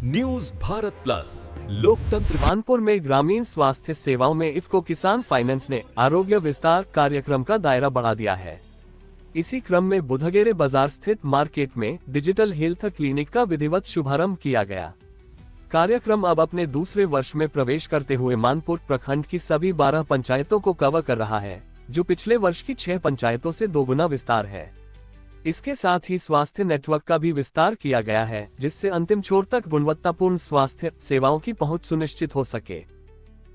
News Bharat plus लोकतंत्र। कानपुर में ग्रामीण स्वास्थ्य सेवाओं में इफ्को किसान फाइनेंस ने आरोग्य विस्तार कार्यक्रम का दायरा बढ़ा दिया है। इसी क्रम में बुधगेरे बाजार स्थित मार्केट में डिजिटल हेल्थ क्लिनिक का विधिवत शुभारंभ किया गया। कार्यक्रम अब अपने दूसरे वर्ष में प्रवेश करते हुए मानपुर प्रखंड की सभी 12 पंचायतों को कवर कर रहा है, जो पिछले वर्ष की 6 पंचायतों से दोगुना विस्तार है। इसके साथ ही स्वास्थ्य नेटवर्क का भी विस्तार किया गया है, जिससे अंतिम छोर तक गुणवत्तापूर्ण स्वास्थ्य सेवाओं की पहुंच सुनिश्चित हो सके।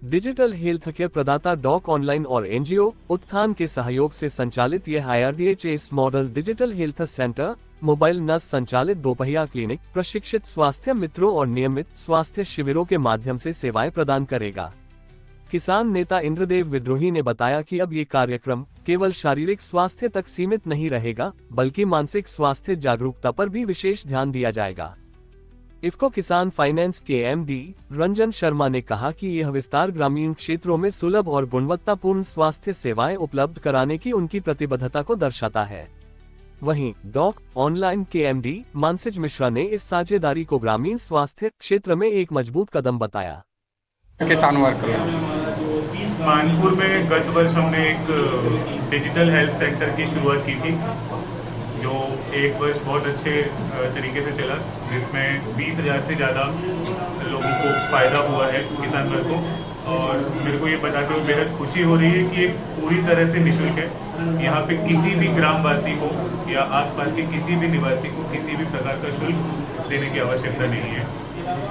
डिजिटल हेल्थ केयर प्रदाता डॉक ऑनलाइन और एनजीओ उत्थान के सहयोग से संचालित यह IRDHS model digital health centre mobile nurse संचालित दोपहिया क्लिनिक, प्रशिक्षित स्वास्थ्य मित्रों और नियमित स्वास्थ्य शिविरों के माध्यम से सेवाएं प्रदान करेगा। किसान नेता इंद्रदेव विद्रोही ने बताया कि अब ये कार्यक्रम केवल शारीरिक स्वास्थ्य तक सीमित नहीं रहेगा, बल्कि मानसिक स्वास्थ्य जागरूकता पर भी विशेष ध्यान दिया जाएगा। इफ्को किसान फाइनेंस के MD रंजन शर्मा ने कहा कि यह विस्तार ग्रामीण क्षेत्रों में सुलभ और गुणवत्तापूर्ण स्वास्थ्य सेवाएं उपलब्ध कराने की उनकी प्रतिबद्धता को दर्शाता है। वहीं डॉक ऑनलाइन के MD मानसिज मिश्रा ने इस साझेदारी को ग्रामीण स्वास्थ्य क्षेत्र में एक मजबूत कदम बताया। किसान वर्कर मानपुर में गत वर्ष हमने एक डिजिटल हेल्थ सेंटर की शुरुआत की थी, जो एक वर्ष बहुत अच्छे तरीके से चला, जिसमें 20,000 से ज़्यादा लोगों को फ़ायदा हुआ है किसान वर्ग को। और मेरे को ये बताते हुए बेहद खुशी हो रही है कि ये पूरी तरह से निःशुल्क है। यहाँ पे किसी भी ग्रामवासी को या आसपास के किसी भी निवासी को किसी भी प्रकार का शुल्क देने की आवश्यकता नहीं है।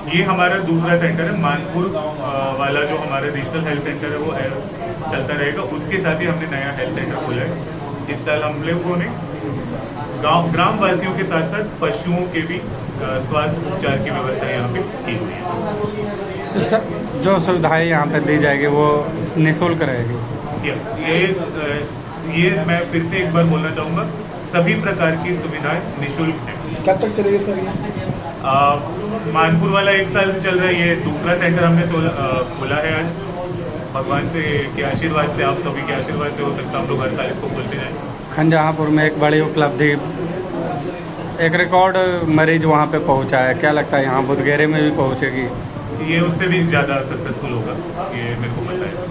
ये हमारा दूसरा सेंटर है। मानपुर वाला जो हमारा डिजिटल हेल्थ सेंटर है वो चलता रहेगा। उसके साथ ही हमने नया हेल्थ सेंटर खोला है। इस साल हम लोगों ने ग्रामवासियों के साथ साथ पशुओं के भी स्वास्थ्य उपचार की व्यवस्था यहाँ पे की हुई है। जो सुविधाएं यहाँ पे दी जाएगी वो निःशुल्क रहेगी। ये मैं फिर से एक बार बोलना चाहूँगा, सभी प्रकार की सुविधाएं निःशुल्क हैं। कब तक चलेगी सर ये? मानपुर वाला 1 साल से चल रहा है। ये दूसरा सेंटर हमने खोला है आज। भगवान से के आशीर्वाद से, आप सभी के आशीर्वाद से हो सकता है हम लोग हर साल इसको खोलते जाएं। खंजहाँपुर में एक बड़ी उपलब्धि, एक रिकॉर्ड मरीज वहाँ पे पहुँचा है। क्या लगता है यहाँ बुधगेरे में भी पहुँचेगी? ये उससे भी ज़्यादा सक्सेसफुल होगा, ये मेरे को पता है।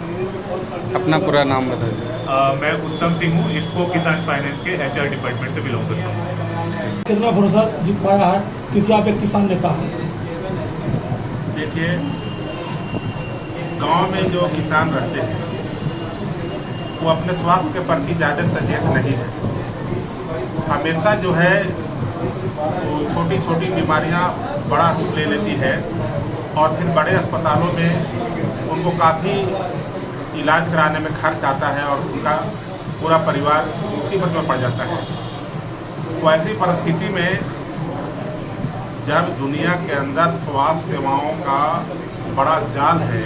अपना पूरा नाम बताइए। मैं उत्तम सिंह हूँ, इफ्को किसान फाइनेंस के HR डिपार्टमेंट से बिलोंग करता हूँ। कितना भरोसा जीत पाया है क्योंकि आप एक किसान नेता हैं? देखिए, गांव में जो किसान रहते हैं वो अपने स्वास्थ्य के प्रति ज़्यादा सचेत नहीं है। हमेशा जो है वो छोटी छोटी बीमारियां बड़ा रूप ले लेती है और फिर बड़े अस्पतालों में उनको काफ़ी इलाज कराने में खर्च आता है और उनका पूरा परिवार मुसीबत में पड़ जाता है। तो ऐसी परिस्थिति में जब दुनिया के अंदर स्वास्थ्य सेवाओं का बड़ा जाल है,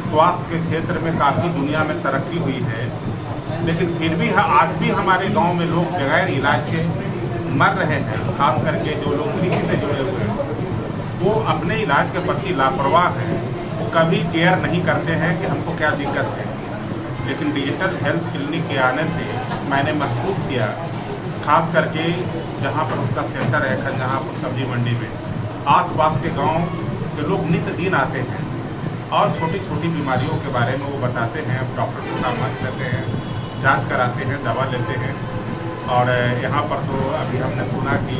स्वास्थ्य के क्षेत्र में काफ़ी दुनिया में तरक्की हुई है, लेकिन फिर भी आज भी हमारे गांव में लोग बगैर इलाज के मर रहे हैं। खास करके जो लोग कृषि से जुड़े हुए हैं वो अपने इलाज के प्रति लापरवाह हैं। वो कभी केयर नहीं करते हैं कि हमको क्या दिक्कत है। लेकिन डिजिटल हेल्थ क्लिनिक के आने से मैंने महसूस किया, खास करके जहाँ पर उसका सेंटर है खंजहाँपुर सब्जी मंडी में, आसपास के गांव के लोग नित्य दिन आते हैं और छोटी छोटी बीमारियों के बारे में वो बताते हैं। डॉक्टर से परामर्श लेते हैं, जांच कराते हैं, दवा लेते हैं। और यहाँ पर तो अभी हमने सुना कि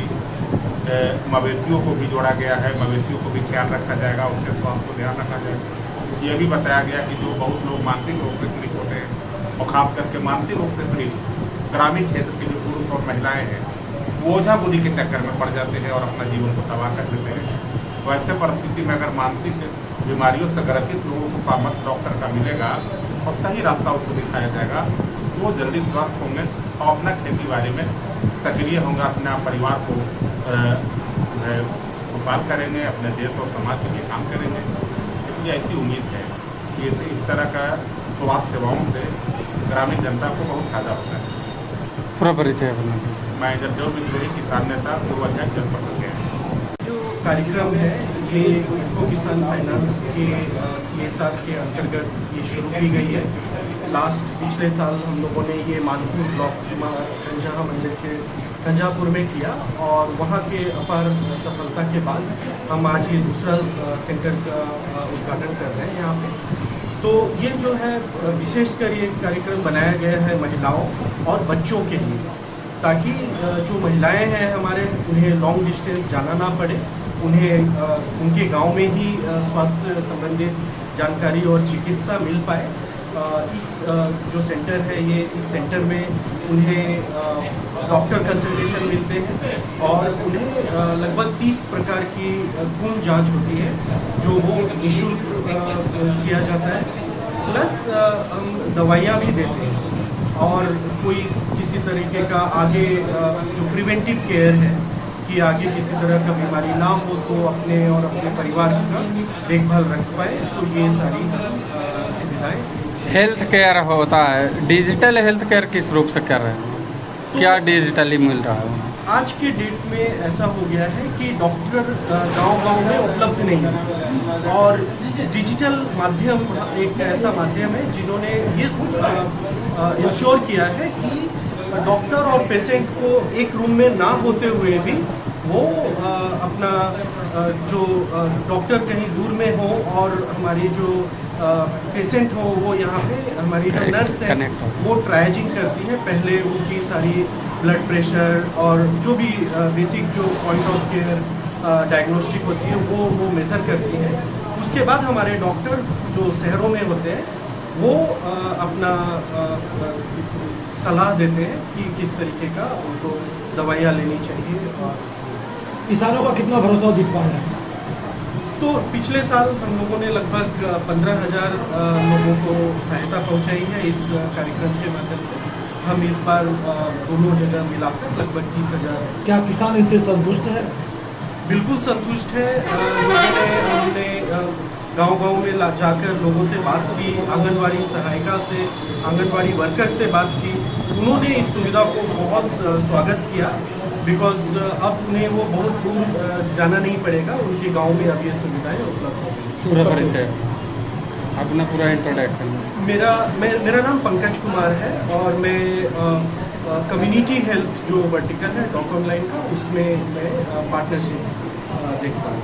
मवेशियों को भी जोड़ा गया है, मवेशियों को भी ख्याल रखा जाएगा, उसके स्वास्थ्य को ध्यान रखा जाएगा। ये भी बताया गया कि जो बहुत लोग मानसिक रोग से पीड़ित होते हैं और ख़ास करके मानसिक रोग से पीड़ित ग्रामीण क्षेत्र के जो पुरुष और महिलाएं हैं वो ओझा बुद्धि के चक्कर में पड़ जाते हैं और अपना जीवन को तबाह कर देते हैं। तो ऐसे परिस्थिति में अगर मानसिक बीमारियों से ग्रसित लोगों को परामर्श डॉक्टर का मिलेगा और सही रास्ता उसको दिखाया जाएगा तो वो जल्दी स्वस्थ होंगे और अपना खेती बाड़ी में सक्रिय होंगे, अपने परिवार को खुशहाल करेंगे, अपने देश और समाज के लिए काम करेंगे। इसलिए ऐसी उम्मीद है कि इस तरह का स्वास्थ्य सेवाओं से ग्रामीण जनता को बहुत फायदा होता है। पूरा परिचय बना। मैं इंद्रदेव विद्रोही, किसान नेता, पूर्व अध्यक्ष जनपद के। जो कार्यक्रम है ये इफ्को किसान फाइनेंस के CSR के अंतर्गत ये शुरू की गई है। पिछले साल हम लोगों ने ये मानपुर ब्लॉक खंजाहा मंदिर के खंजापुर में किया और वहाँ के अपार सफलता के बाद हम आज ये दूसरा सेंटर का उद्घाटन कर रहे हैं यहाँ पे। तो ये जो है विशेषकर ये कार्यक्रम बनाया गया है महिलाओं और बच्चों के लिए, ताकि जो महिलाएं हैं हमारे, उन्हें लॉन्ग डिस्टेंस जाना ना पड़े, उन्हें उनके गांव में ही स्वास्थ्य संबंधित जानकारी और चिकित्सा मिल पाए। इस जो सेंटर है ये, इस सेंटर में उन्हें डॉक्टर कंसल्टेशन मिलते हैं और उन्हें लगभग 30 प्रकार की खून जांच होती है जो वो निःशुल्क किया जाता है। प्लस हम दवाइयाँ भी देते हैं और कोई किसी तरीके का आगे जो प्रिवेंटिव केयर है कि आगे किसी तरह का बीमारी ना हो तो अपने और अपने परिवार का देखभाल रख पाए। तो ये सारी सुविधाएँ हेल्थ केयर होता है, डिजिटल हेल्थ केयर किस रूप से कर रहे हैं, क्या डिजिटली मिल रहा है? आज के डेट में ऐसा हो गया है कि डॉक्टर गांव-गांव में उपलब्ध नहीं है और डिजिटल माध्यम एक ऐसा माध्यम है जिन्होंने ये इंश्योर किया है कि डॉक्टर और पेशेंट को एक रूम में ना होते हुए भी वो अपना जो डॉक्टर कहीं दूर में हो और हमारी जो पेशेंट हो वो यहाँ पे हमारी जो नर्स है वो ट्रायजिंग करती है। पहले उनकी सारी ब्लड प्रेशर और जो भी बेसिक जो पॉइंट ऑफ केयर डायग्नोस्टिक होती है वो मेज़र करती है। उसके बाद हमारे डॉक्टर जो शहरों में होते हैं वो अपना सलाह देते हैं कि किस तरीके का उनको दवाइयाँ लेनी चाहिए। और किसानों का कितना भरोसा जीत पाए हैं? तो पिछले साल हम लोगों ने लगभग 15,000 लोगों को सहायता पहुंचाई है इस कार्यक्रम के माध्यम से। हम इस बार दोनों जगह मिलाकर लगभग 30,000। क्या किसान इनसे संतुष्ट है? बिल्कुल संतुष्ट है। हमने गांव-गांव में जाकर लोगों से बात की, आंगनवाड़ी सहायिका से, आंगनवाड़ी वर्कर से बात की। उन्होंने इस सुविधा को बहुत स्वागत किया बिकॉज अब उन्हें वो बहुत दूर जाना नहीं पड़ेगा, उनके गांव में अब ये सुविधाएं उपलब्ध होंगी। पूरा परिचय अपना पूरा इंट्रोडक्शन। मेरा नाम पंकज कुमार है और मैं कम्युनिटी हेल्थ जो वर्टिकल है डॉक ऑनलाइन का, उसमें मैं पार्टनरशिप देखता हूँ।